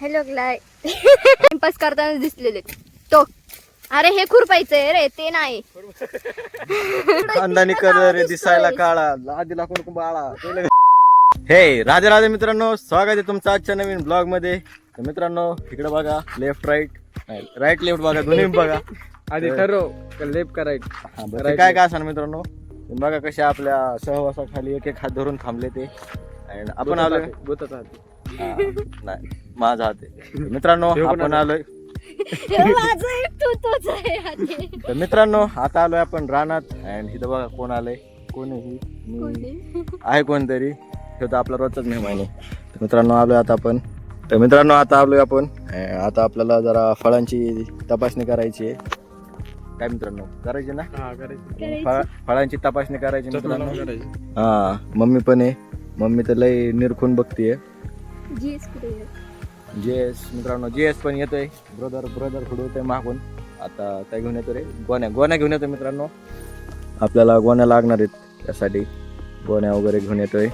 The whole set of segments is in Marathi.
हॅलो टाइमपास करताना दिसलेले तो. अरे हे खुरपायचंय रे, ते नाही. खानदानी कलर दिसायला काळा, आधीला कोण बाळा. हे राधे राधे मित्रांनो, स्वागत आहे तुमचं आजच्या नवीन ब्लॉग मध्ये. तर मित्रांनो इकडे बघा, लेफ्ट राईट लेफ्ट बघा, दोन्ही बघा. आधी ठरव लेफ्ट का राईट. काय काय असणार मित्रांनो, बघा कसे आपल्या सहवासाखाली एक एक हात धरून थांबले ते. आणि आपण आलोय नाही माझा हात आहे. मित्रांनो आपण आलोय. तर मित्रांनो आता आलोय आपण रानात. अँड इथं बघा कोण आलंय, कोणीही मी आहे कोणतरी, हे तर आपला रोजचाच मेहमान आहे. तर मित्रांनो आलोय आता आपण. तर मित्रांनो आता आलोय आपण. आता आपल्याला जरा फळांची तपासणी करायची आहे. काय मित्रांनो करायची ना, फळांची तपासणी करायची मित्रांनो. हा मम्मी पण आहे, मम्मी तर लय निरखून बघतीये. जेएस मित्रांनो, जेएस पण येतोय. ब्रदर पुढे येतोय मागून. आता काय घेऊन येतो रे, गोण्या घेऊन येतोय मित्रांनो. आपल्याला गोण्या लागणार आहेत, त्यासाठी गोण्या वगैरे घेऊन येतोय.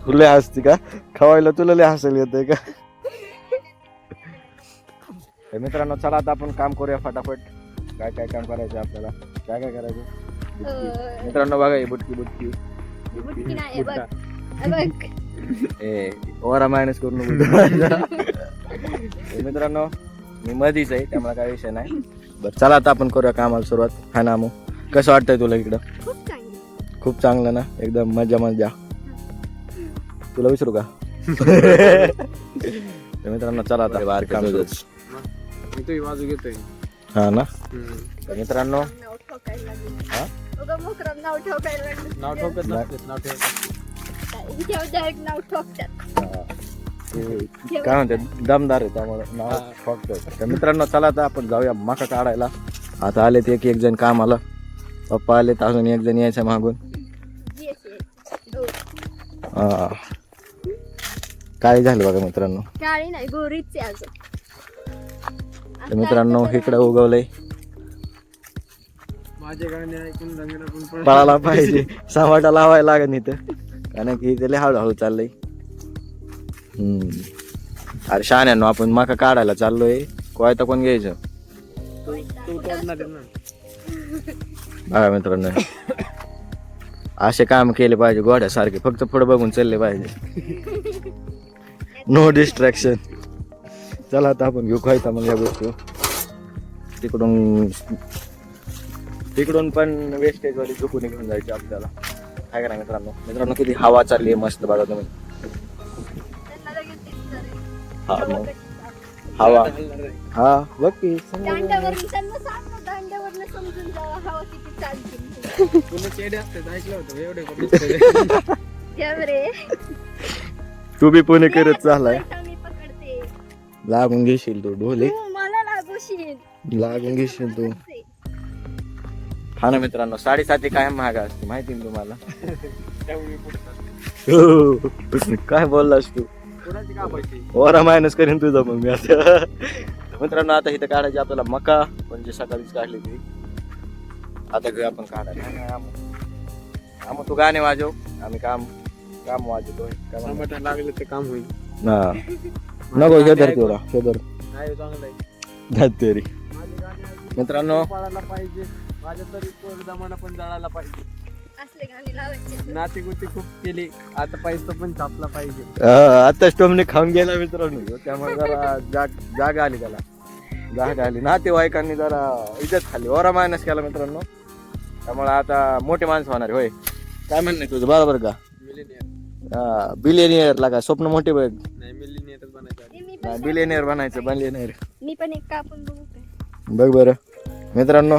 तुला हसती का, खवायला तुला लय हसायला येतंय का. मित्रांनो चला आता आपण काम करूया फटाफट. काय काय काम करायचं आपल्याला, काय काय करायचं मित्रांनो. बघा ही बुटकी ओरा मायनस करून मित्रांनो मी मधीच आहे, त्यामुळे काय विषय नाही. बरं चला आता आपण करूया कामाला सुरुवात. हा ना मग कसं वाटतंय तुला इकडं? खूप चांगलं ना, एकदम मजा. तुला विसरू का? मित्रांनो चला आता बाहेर काम बाजू घेतोय. हा ना. तर मित्रांनो काय म्हणते दमदार आहे, त्यामुळे नाव ठोकतात. तर मित्रांनो चला आता आपण जाऊया मका काढायला. आता आलेत एक जण कामाला, पप्पा आलेत, अजून एक जण यायच्या मागून. काय झालं बघा मित्रांनो, काळी नाही गोरीच आहे अजून. तर मित्रांनो इकडे उगवलंय. माझे गाणे ऐकून पळाला पाहिजे, सावाटा लावायला लागेल इथं, कारण की इथे लय हळूहळू चाललंय. अरे शहाण्यानो आपण मका काढायला चाललोय, कोयता कोण घ्यायचं. बघा मित्रांनो असे काम केले पाहिजे घोड्यासारखे, फक्त पुढे बघून चालले पाहिजे, नो डिस्ट्रॅक्शन. चला आता आपण घेऊ कोयता मग या गोष्टी. तिकडून पण वेस्टेज वाली झुकून घेऊन जायची आपल्याला. काय करा मित्रांनो किती हवा चालली आहे मस्त, बघा तुम्ही. हा मग हवा, हा बघ की तू बी पुणे करत चाललाय. लागून घेशील तू ढोले, लागून घेशील तू. हा ना मित्रांनो 7.5 काय महाग असते माहिती ना तुम्हाला. काय बोललास तू, ओरा मायनस करीन तुझा मग मी आता. मित्रांनो आता इथं काढायची आपल्याला मका, म्हणजे सकाळीच काढली ती. आता घेऊया आपण काढायला. मग तू गाणे वाजव, आम्ही काम वाजवतो. लागले ते काम होईल. हा नको शेदर तुला शेदर तरी. मित्रांनो पाहिजे माझ्या तरी जमाना पण जळायला पाहिजे. नाती गुती खूप केली, आता पैसा पण छापला पाहिजे. आता स्टोमने खाऊन गेला मित्रांनो, त्यामुळे जरा जाग आली त्याला, जाग आली. नातेवाईकांनी जरा इज्जत खाल्ली, ओरा मायनस केला मित्रांनो. त्यामुळे आता मोठे माणसं होणार. होय काय म्हणणं तुझं, बरोबर का? बिलियनियर लागा स्वप्न मोठे बघ. बिलियनियर बनायचं. मी पण एक कापून बघू बघ बरं मित्रांनो.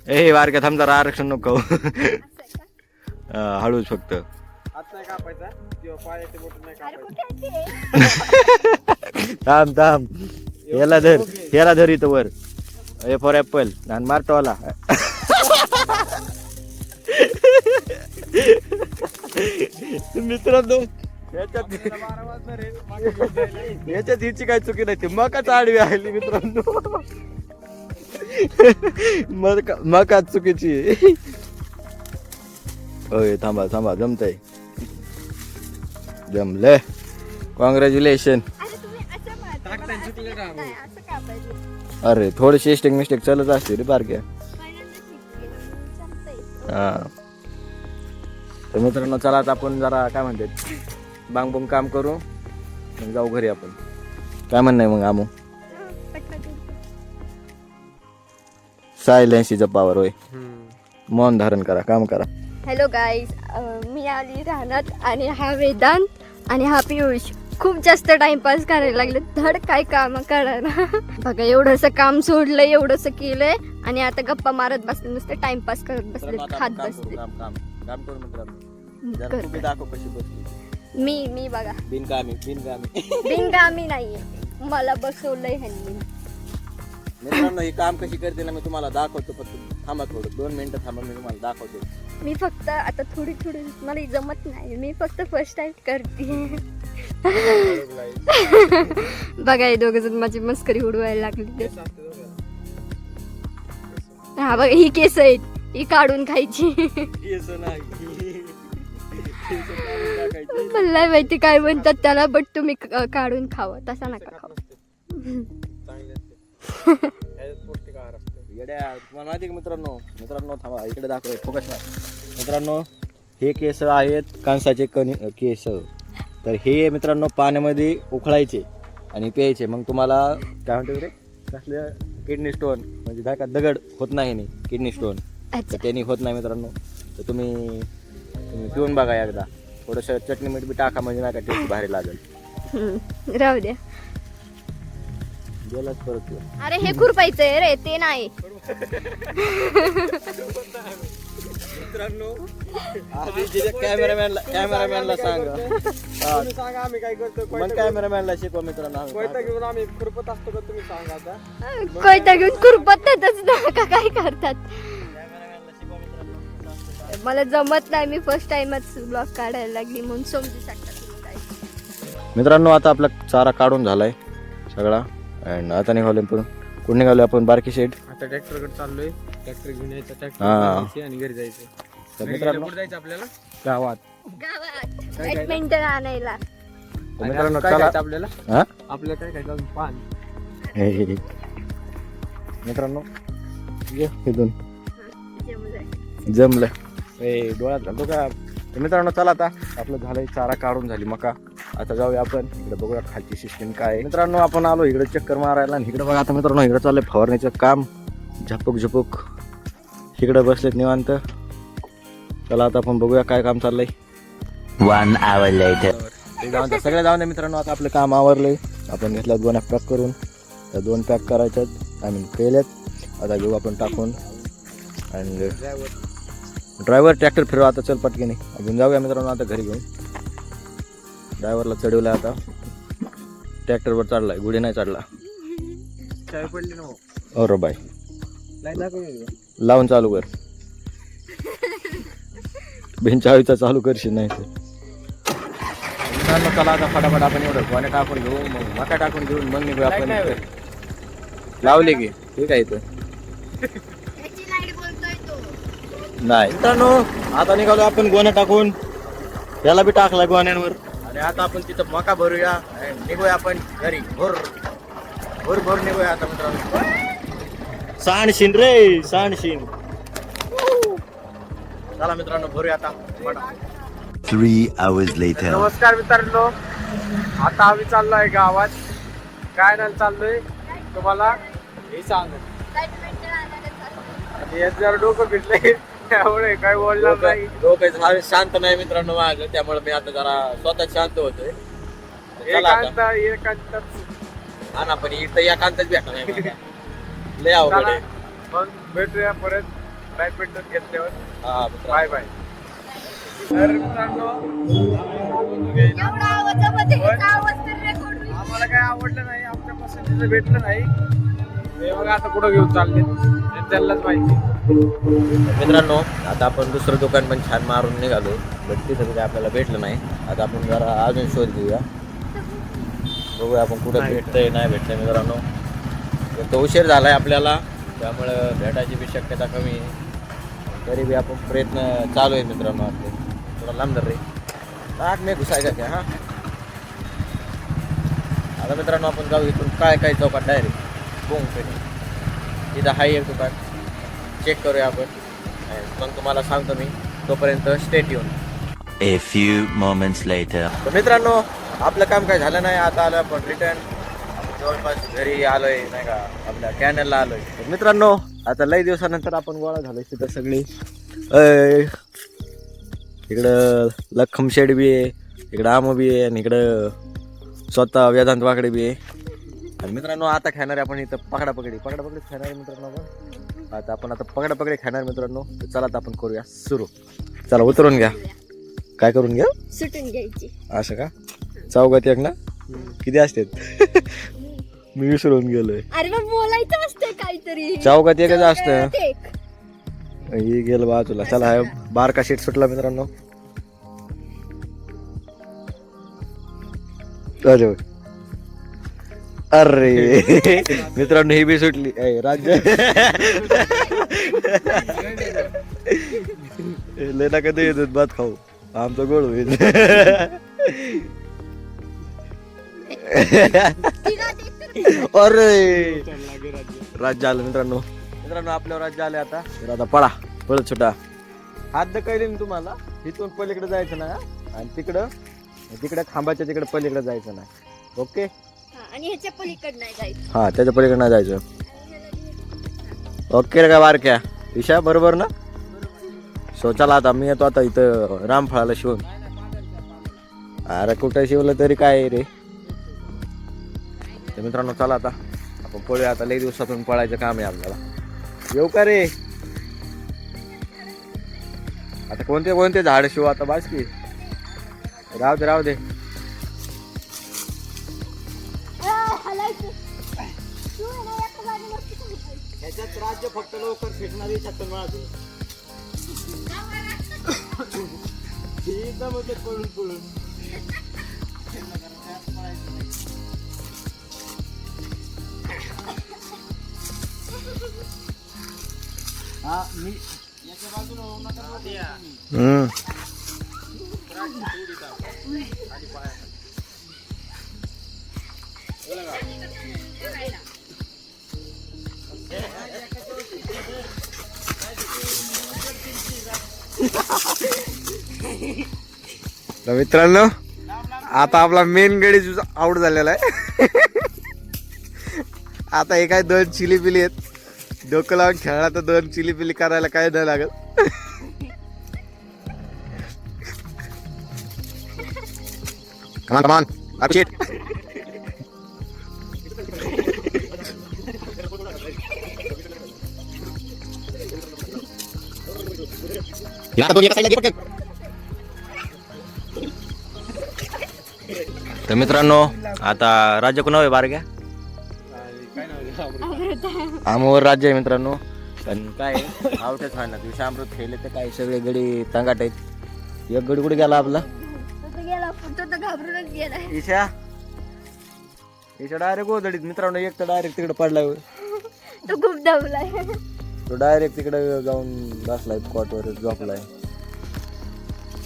ए वारक्या थांब जरा, आरक्षण नको. हळूच फक्त. थांब याला धर इथं वर. ए फॉर ऍपल आणि मार्टवाला. मित्रांनो याच्यात हिची काय चुकी नाही, ती मकाच आडवी आली मित्रांनो. मका चुकीची. होय थांबा थांबा जमतंय. जमले. कॉंग्रॅच्युलेशन. अरे तुम्ही असं मारता, टाकताना मला चुकलं असं ना. नाही, असं का पाहिजे? अरे थोडीशी मिस्टेक चालत असते रे बारक्या. पहिल्यांदा शिकले, जमतंय. हा. तर मित्रांनो चला आता आपण जरा काय म्हणतात बांग बुंग काम करू मग जाऊ घरी आपण. काय म्हणणं आहे मग आमू? पटपट. सायलेन्सीचा पावर होय. मौन धारण करा काम करा. हॅलो गाईज, मी आली राहणार आणि हा वेदांत आणि हा पियुष खूप जास्त टाइमपास करायला लागले. धड काय काम करा बघा, एवढंसं काम सोडलंय, एवढंसं केलंय आणि आता गप्पा मारत बसले, नुसतं टाइमपास करत बसले, खात बसले. काम करू मित्रांनो. जरा तुम्ही दाखव कशी बसली. मी बघा बिनकामी बिनकामी नाहीये, मला बसवलंय ह्यांनी. मित्रांनो ही काम कशी करते ना मी तुम्हाला दाखवतो. फक्त थांबा थोडं 2 मिनिटं थांबा, मी तुम्हाला दाखवतो. मी फक्त आता थोडी मला जमत नाही, मी फक्त फर्स्ट टाइम करते. बघा हे दोघ जण माझी मस्करी उडवायला लागली. हा बघा ही केस आहेत, ही काढून खायची. मला माहिती काय म्हणतात त्याला, बट तुम्ही काढून खावं, तसा नका खावं. तुम्हाला माहिती का मित्रांनो थांबा इकडे दाखव फोकस. मित्रांनो हे केस आहेत कांसाचे केस. तर हे मित्रांनो पाण्यामध्ये उकळायचे आणि प्यायचे. मग तुम्हाला काय म्हणतो रे कसलं किडनी स्टोन म्हणजे धाकात दगड होत नाही किडनी स्टोन अच्छा. त्यांनी होत नाही मित्रांनो. तर तुम्ही पिऊन बघा एकदा. थोडंसं चटणी मीठ बी टाका म्हणजे नाही का टेस्ट भारी लागेल. राहू द्या. गेलाच परत. अरे हे खुरपायचंय रे, ते नाही. मित्रांनो कॅमेरामॅनला सांगा. तुम्ही सांगा आम्ही काय करतो. मग कॅमेरामॅनला शिकवा मित्रांनो. कोयता घेऊन आम्ही खुरपत असतो का तुम्ही सांगा आता. कोयता घेऊन खुरपतच ना का काय करतात. मला जमत नाही, मी फर्स्ट टाइमच ब्लॉग काढायला लागली म्हणून समजू शकता तुम्ही काय. मित्रांनो आता आपला चारा काढून झालाय सगळा. अँड आता निघालो आपण. कुठे निघालो आपण? बारकी शेड. आता ट्रॅक्टरकडे चाललोय. ट्रॅक्टर घेऊन यायचं, हा. ट्रॅक्टर आणि घरी जायचं. तर मित्रांनो कुठे जायचं आपल्याला? गावात. बॅडमिंटन आणायला. तर मित्रांनो काय चला. खायचं आपल्याला? हा? आपल्याला काय खायचं? अजून पान. मित्रांनो ये इथून जमलं. डोळ्यात घालतो का? तर मित्रांनो चला आता आपलं झालंय चारा काढून झाली मका. आता जाऊया आपण इकडे बघूया खालची सिस्टीम काय आहे. मित्रांनो आपण आलो इकडे चक्कर मारायला आणि इकडे बघा. आता मित्रांनो इकडे चाललंय फवारणीचं काम. झपक इकडे बसलेत निवांत. चला आता आपण बघूया काय काम चाललंय. 1 hour later. सगळे जाऊन द्या मित्रांनो. आता आपलं काम आवरलंय. आपण घेतल्या 2 पॅक करून. त्या 2 पॅक करायच्यात. केल्यात. आता घेऊ आपण टाकून. आणि ड्रायव्हर ट्रॅक्टर फिरवा आता. चल पटकीने आपण जाऊया मित्रांनो आता घरी घेऊन. ड्रायव्हरला चढवलाय आता. ट्रॅक्टरवर चढलाय, गुढी नाही चढला. चाय पडली ना. अरे बाय लाईट दाखव. लावून चालू कर. बेंचाळीचा चालू करशील नाही तर. मित्रांनो चला आता फटाफट आपण एवढं गोण्या टाकून घेऊ, मग मका टाकून घेऊन मग निघू आपण. लावले की ठीक आहे इथं. नाही मित्रांनो आता निघालो आपण गोण्या टाकून. त्याला बी टाकला गोण्यांवर. आणि आता आपण तिथं मका भरूया आणि निघूया आपण घरी. भर निघूया आता मित्रांनो. सांडशीन रे सांडशीन. चला मित्रांनो भरूया आता. 3 hours later. नमस्कार मित्रांनो. आता आम्ही चाललोय गावात. काय नाही चाललोय तुम्हाला हे सांग. आणि यात जरा डोकं फिरलंय त्यामुळे काय बोलणार नाही. डोकं शांत नाही मित्रांनो माझं. त्यामुळे मी आता जरा स्वतः शांत होतोय. चला आता. एकांत हा ना पण इथं एकांतच भेटणार नाही मला. लय अवघड आहे. मग भेटूया परत बॅडमिंटन घेतल्यावर. हा मित्रांनो. Bye bye. तर मित्रांनो आम्हाला काय आवडलं नाही, आमच्या पसंतीचं भेटलं नाही. हे बघा आता कुठं घेऊन चालले त्यांनाच माहिती. मित्रांनो आता आपण दुसरं दुकान पण छान मारून निघालो. पण तिथं काय आपल्याला भेटलं नाही. आता आपण जरा अजून शोध घेऊया. बघूया आपण कुठं भेटतंय नाही भेटतंय मित्रांनो. तो उशीर झालाय आपल्याला त्यामुळं भेटायची बी शक्यता कमी आहे. तरी बी आपण प्रयत्न चालू आहे मित्रांनो आपले. थोडा लांब धर रे नाक मी घुसायचा काय हा. आता मित्रांनो आपण जाऊ इथून काय काय चौकात डायरेक्ट बोंग पेठ इथं हाय एक दुकान चेक करूया आपण मग तुम्हाला सांगतो मी. तोपर्यंत स्टेट येऊन. A few moments later. तर मित्रांनो आपलं काम काय झालं नाही. आता आलो आपण रिटर्न जवळपास घरी आलोय नाही का आपल्या कॅनलला आलोय. तर मित्रांनो आता लई दिवसानंतर आपण गोळा झालोय तिथं सगळी. इकडं लखम शेड बी आहे, इकडं आमो बी आहे आणि इकडं स्वतः वेदांत वाकडे बी आहे. आणि मित्रांनो आता खाणार आहे आपण इथं पकडापकडी खाणार आहे मित्रांनो आपण. आता आपण पकडापकडी खाणार मित्रांनो. तर चला आता आपण करूया सुरू. चला उतरून घ्या. काय करून घ्या सुटून घ्यायची असं का. चौघात एक ना किती असतात मी विसरून गेलोय. अरे मग बोलायचं असते काहीतरी. चौघात एकच असतं. एक. हे गेलं बाजूला. चला हा बारका शीट सुटला मित्रांनो. अरे अरे मित्रांनो ही बी सुटली. राज्य लेना कधी येतात भात खाऊ आमचं गोड होईल. अरे राज्य आलं मित्रांनो. आपल्यावर राज्य आले आता. तर आता पळा पळत सुटा. हात कळले ना तुम्हाला. इथून पलीकडे जायचं ना आणि तिकडं खांबाच्या तिकडे पलीकडे जायचं नाही. ओके आणि ह्याच्या पलीकडे नाही जायचं. हा त्याच्या पलीकडे नाही जायचं. ओके रे काय बारक्या ईशा बरोबर ना. सो चला आता मी येतो आता इथं रामफळाला शिवून. अरे कुठं शिवलं तरी काय रे. तर मित्रांनो चला आता आपण पळूया. आता लई दिवसातून पळायचं काम आहे आपल्याला. येऊ का रे. आता कोणते झाड शिव आता बास की. राहू दे ह्याच्यात राज्य फक्त लवकर फिटणारी छत्तर मिळाली. पळून हा मी याच्या बाजूला मित्रांनो आता आपला मेन गडी आउट झालेला आहे. आता हे काय 2 चिलीपिली आहेत. डोकं लावून खेळला तर 2 चिलीपिली करायला काय नाही लागत. कमान तर मित्रांनो आता राज्य कोणावर आहे बारग्या. आमवर राज्य आहे मित्रांनो. पण काय आवटच व्हायला दिवशी अमृत खेळले तर काय सगळे गडी तांगाट आहेत. एक गडी कुठे गेला आपला. घाबरूनच गेला. ईशा डायरेक्ट गोदडीत मित्रांनो. एक तर डायरेक्ट तिकडे पडलाय. तो खूप दमलाय. तो डायरेक्ट तिकडे जाऊन बसलाय स्पॉटवर झोपलाय.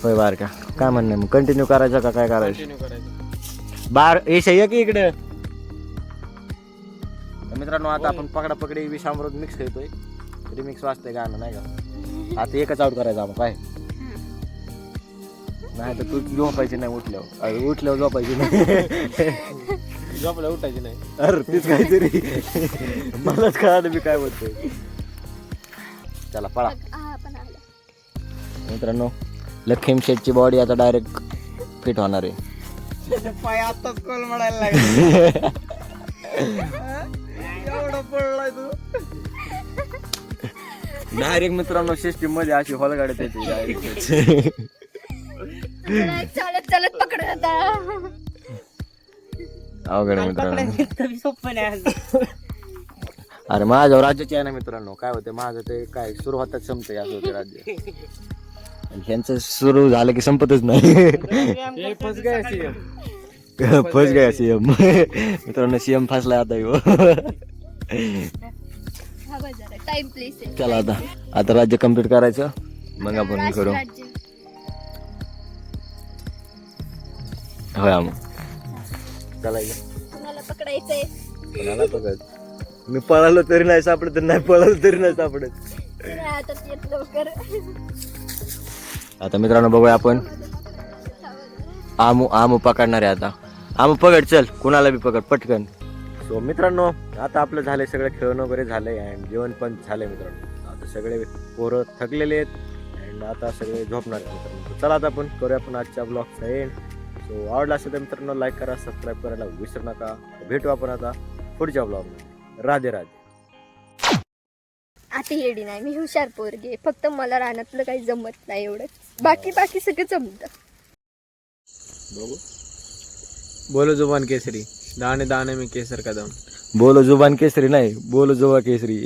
होय बार का काय म्हणणे मग कंटिन्यू करायचं का काय करायचं बार ईशा ये की इकडे. मित्रांनो आता आपण पकडापकडी विषामृत मिक्स खेळतोय. रिमिक्स वाजतंय गाणं नाही का. आता एकच आउट करायचं आपण काय नाही तर तू झोपायची नाही. उठल्यावर झोपायची नाही. झोपला उठायची नाही. अरे तीच काहीतरी मलाच कळालं मी काय बोलतोय. चला पळा मित्रांनो. लखीम शेठची बॉडी आता डायरेक्ट फिट होणार आहे. पाय आताच कोल म्हणायला लागला. एवढा पडलाय तू. डायरेक्ट मित्रांनो सिस्टीम मध्ये अशी हॉलगाड्यात येते डायरेक्ट. चालत चालत पकडत होता. अवघड आहे मित्रांनो. अरे माझ्यावर राज्याची आहे ना मित्रांनो. काय होते माझं ते काय सुरू होतात संपते असं होते राज्य. आणि ह्यांचं सुरू झालं की संपतच नाही. फस गया सीएम. फस गया सीएम. मित्रांनो सीएम फसलाय आता. टाइम प्लेस आहे. चला आता राज्य कम्प्लीट करायचं मग आपण हे करू. राज्य. होय आम चला तुम्हाला पकडायचंय. कोणाला पकड मी पळालो तरी नाही सापडत नाही पळालो तरी नाही सापडत. तर आता येत लवकर. आता मित्रांनो बघूया आपण आमू पकडणार आहे. आता आमू पकड चल कुणाला बी पकड पटकन. सो मित्रांनो आता आपलं झालंय सगळं खेळणं वगैरे झालंय अँड जेवण पण झालंय मित्रांनो. आता सगळे पोरं थकलेले आहेत अँड आता सगळे झोपणार आहेत मित्रांनो. चला आता आपण करूया आपण आजच्या ब्लॉगचा एंड. सो आवडला असेल तर मित्रांनो लाईक करा सबस्क्राईब करायला विसरू नका. भेटू आपण आता पुढच्या ब्लॉगमध्ये. राधे राधे. आता येडी नाही मी हुशार पोरगी आहे. फक्त मला रानातलं काही जमत नाही एवढंच. बाकी सगळं जमतं. बोलो जुबान केसरी दाने दाने में केसर का दम. बोलो जुबान केसरी नाही बोलो जुबा केसरी.